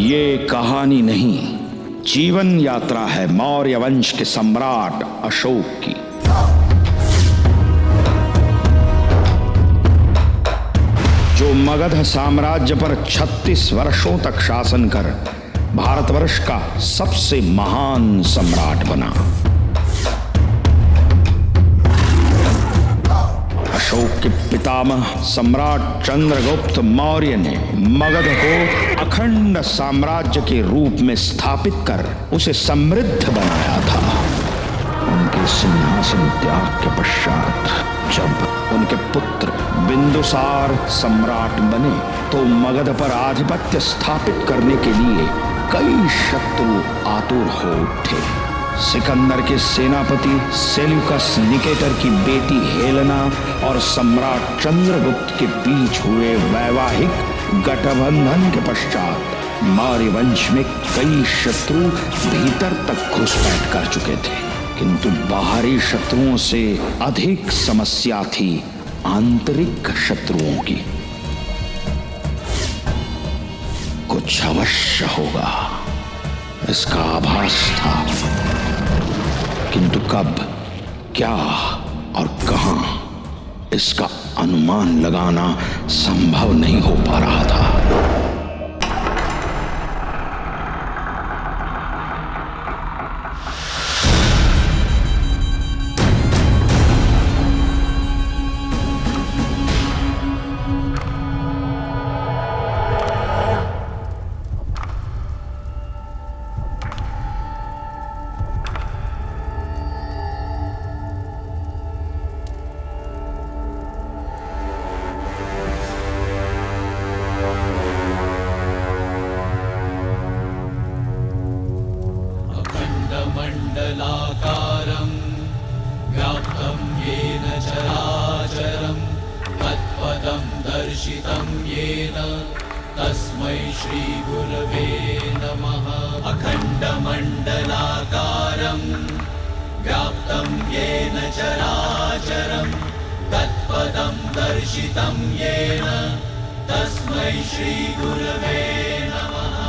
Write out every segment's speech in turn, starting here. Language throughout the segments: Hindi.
ये कहानी नहीं, जीवन यात्रा है मौर्य वंश के सम्राट अशोक की। जो मगध साम्राज्य पर 36 वर्षों तक शासन कर भारतवर्ष का सबसे महान सम्राट बना। अशोक के पितामह सम्राट चंद्रगुप्त मौर्य ने मगध को अखंड साम्राज्य के रूप में स्थापित कर उसे समृद्ध बनाया था। उनके सिंहासन त्याग के पश्चात जब उनके पुत्र बिंदुसार सम्राट बने तो मगध पर आधिपत्य स्थापित करने के लिए कई शत्रु आतुर हो उठे। सिकंदर के सेनापति सेल्यूकस निकेटर की बेटी हेलेना और सम्राट चंद्रगुप्त के बीच हुए वैवाहिक गठबंधन के पश्चात मौर्य वंश में कई शत्रु भीतर तक घुसपैठ कर चुके थे, किंतु बाहरी शत्रुओं से अधिक समस्या थी आंतरिक शत्रुओं की। कुछ अवश्य होगा, इसका आभास था, किंतु कब, क्या और कहां, इसका अनुमान लगाना संभव नहीं हो पा रहा था। मंडलाकारं व्याप्तं येन चराचरं तत्पदं दर्शितं येन तस्मै श्रीगुरवे नमः। अखण्डमण्डलाकारं व्याप्तं येन चराचरं तत्पदं दर्शितं येन तस्मै श्रीगुरवे नमः।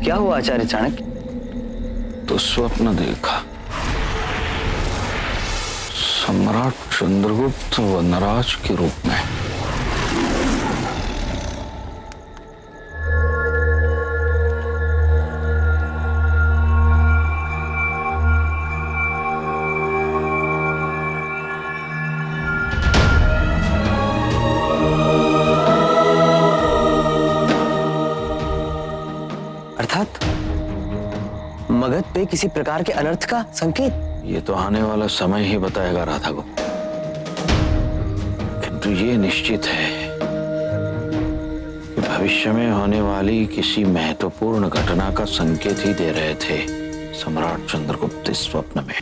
क्या हुआ आचार्य चाणक्य? तो स्वप्न देखा, सम्राट चंद्रगुप्त वनराज के रूप में। अर्थात मगध पे किसी प्रकार के अनर्थ का संकेत? ये तो आने वाला समय ही बताएगा राधा गुप्त, किंतु ये निश्चित है कि भविष्य में होने वाली किसी महत्वपूर्ण घटना का संकेत ही दे रहे थे सम्राट चंद्रगुप्त इस स्वप्न में।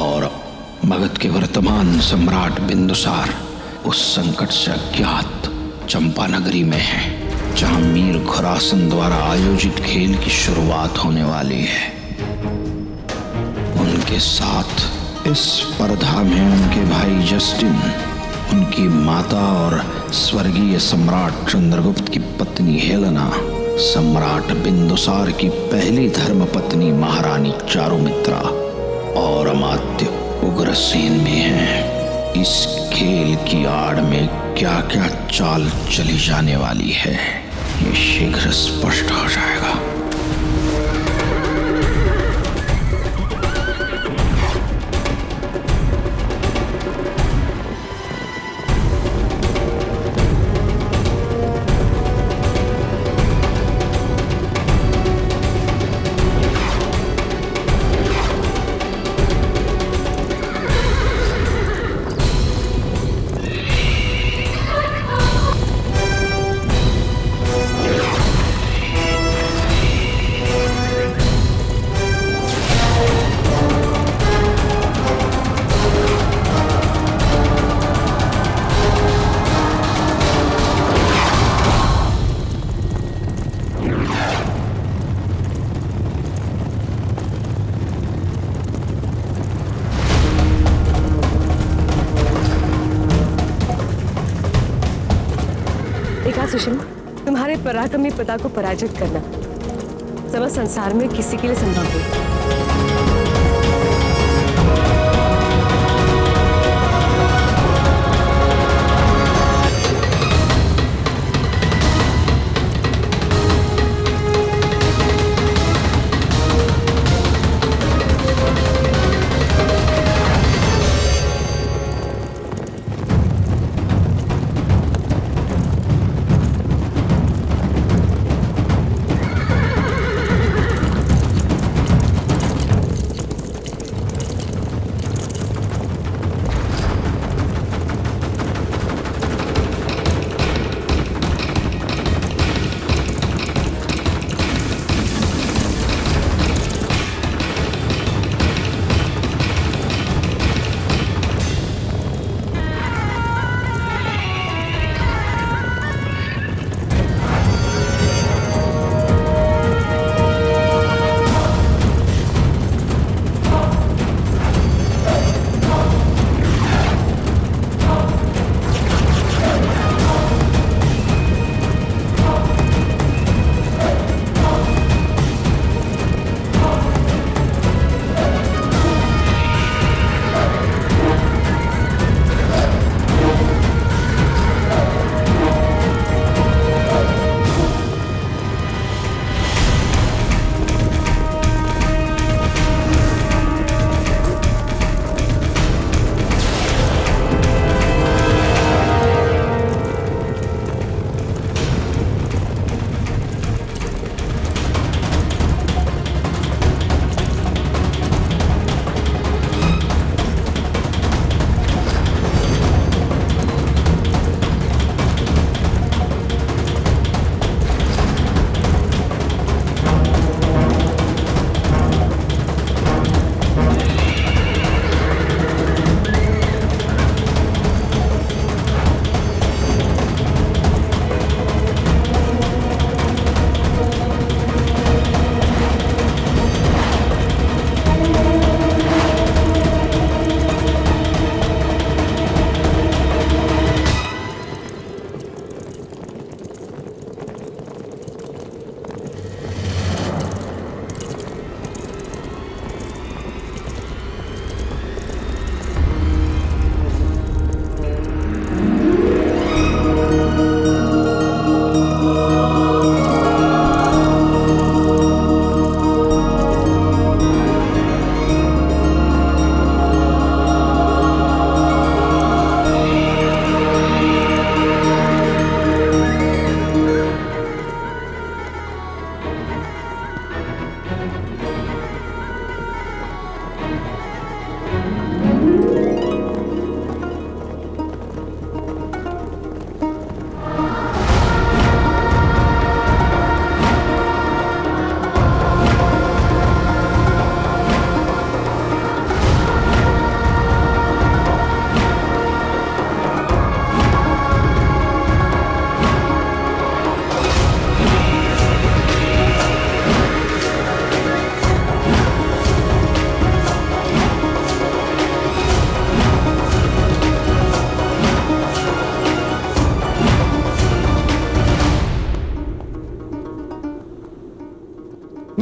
और मगध के वर्तमान सम्राट बिंदुसार उस संकट से अज्ञात चंपा नगरी में है। जहां मीर खुरासन द्वारा आयोजित खेल की शुरुआत होने वाली है। उनके साथ इस स्पर्धा में उनके भाई जस्टिन, उनकी माता और स्वर्गीय सम्राट चंद्रगुप्त की पत्नी हेलेना, सम्राट बिंदुसार की पहली धर्मपत्नी महारानी चारुमित्रा और अमात्य उग्रसेन भी हैं। इस खेल की आड़ में क्या क्या चाल चली जाने वाली है, ये शीघ्र स्पष्ट हो जाएगा। देखा सुषमा, तुम्हारे पराक्रमी पिता को पराजित करना समस्त संसार में किसी के लिए संभव नहीं।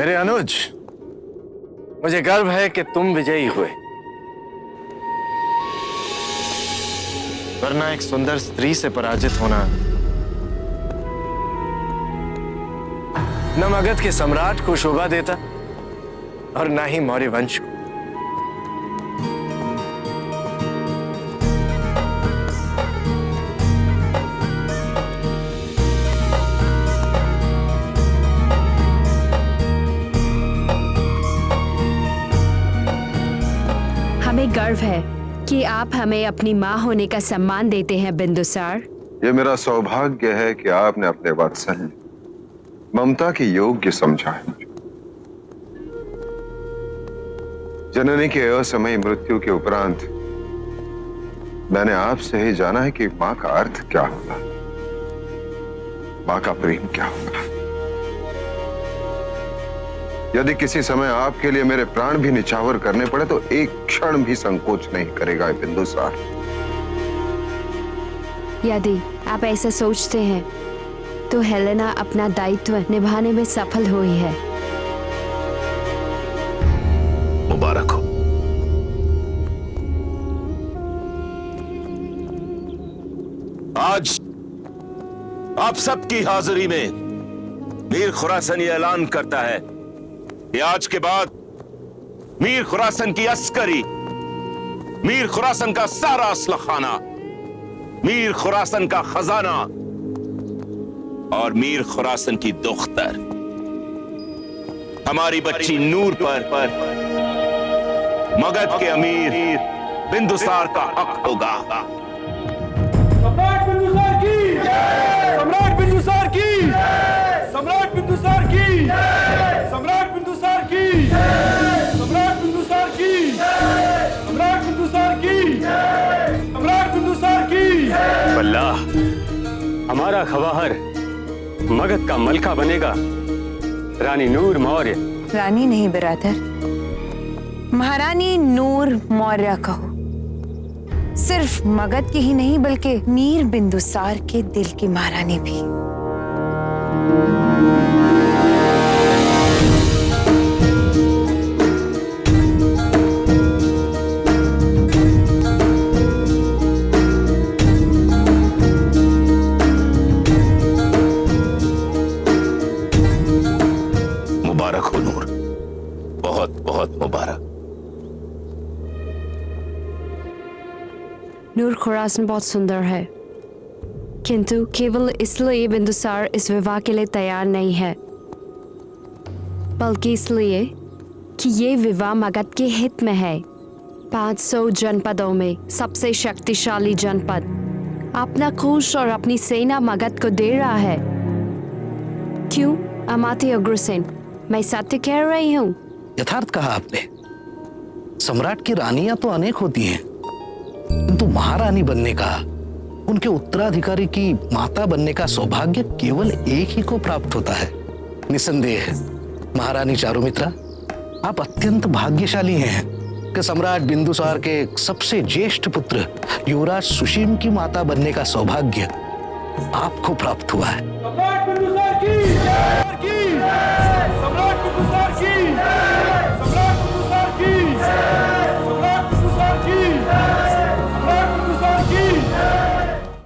मेरे अनुज, मुझे गर्व है कि तुम विजयी हुए, वरना एक सुंदर स्त्री से पराजित होना न मगध के सम्राट को शोभा देता और न ही मौर्य वंश को। हमें गर्व है कि आप हमें अपनी माँ होने का सम्मान देते हैं बिंदुसार। ये मेरा सौभाग्य है कि आपने अपने वात्सल्य ममता के योग्य समझा है। जननी के असमय मृत्यु के उपरांत मैंने आपसे ही जाना है कि मां का अर्थ क्या होता है, मां का प्रेम क्या होता है। यदि किसी समय आपके लिए मेरे प्राण भी निछावर करने पड़े तो एक क्षण भी संकोच नहीं करेगा बिंदुसार। यदि आप ऐसा सोचते हैं तो हेलेना अपना दायित्व निभाने में सफल हुई है। मुबारक हो। आज आप सबकी हाजिरी में मीर खुरासन ये ऐलान करता है कि आज के बाद मीर खुरासन की अस्करी, मीर खुरासन का सारा असलखाना, मीर खुरासन का खजाना और मीर खुरासन की दुख्तर हमारी बच्ची नूर पर मगध के अमीर बिंदुसार का हक होगा। सम्राट बिंदुसार की जय! सम्राट बिंदुसार की जय! सम्राट बिंदुसार की जय! सम्राट बिंदुसार की जय! सम्राट बिंदुसार की जय! सम्राट बिंदुसार की जय! सम्राट बिंदुसार की जय! बल्ला, हमारा खवाहर मगध का मलका बनेगा। रानी नूर मौर्य। रानी नहीं बिरादर, महारानी नूर मौर्य कहो। सिर्फ मगध की ही नहीं बल्कि मीर बिंदुसार के दिल की महारानी भी। मुबारक हो नूर, बहुत बहुत मुबारक। नूर खुरासन बहुत सुंदर है, किंतु केवल इसलिए बिंदुसार इस विवाह के लिए तैयार नहीं है, बल्कि इसलिए कि ये विवाह मगध के हित में है। 500 जनपदों में सबसे शक्तिशाली जनपद अपना कोष और अपनी सेना मगध को दे रहा है। क्यों अमात्य अग्रसेन, मैं सत्य कह रही हूँ? यथार्थ कहा आपने। सम्राट की रानियां तो अनेक होती हैं, किंतु महारानी बनने का, उनके उत्तराधिकारी की माता बनने का सौभाग्य केवल एक ही को प्राप्त होता है। निसंदेह महारानी चारुमित्रा, आप अत्यंत भाग्यशाली हैं कि सम्राट बिंदुसार के सबसे ज्येष्ठ पुत्र युवराज सुशीम की माता बनने का सौभाग्य आपको प्राप्त हुआ है। सम्राट बिंदुसार की जय! सम्राट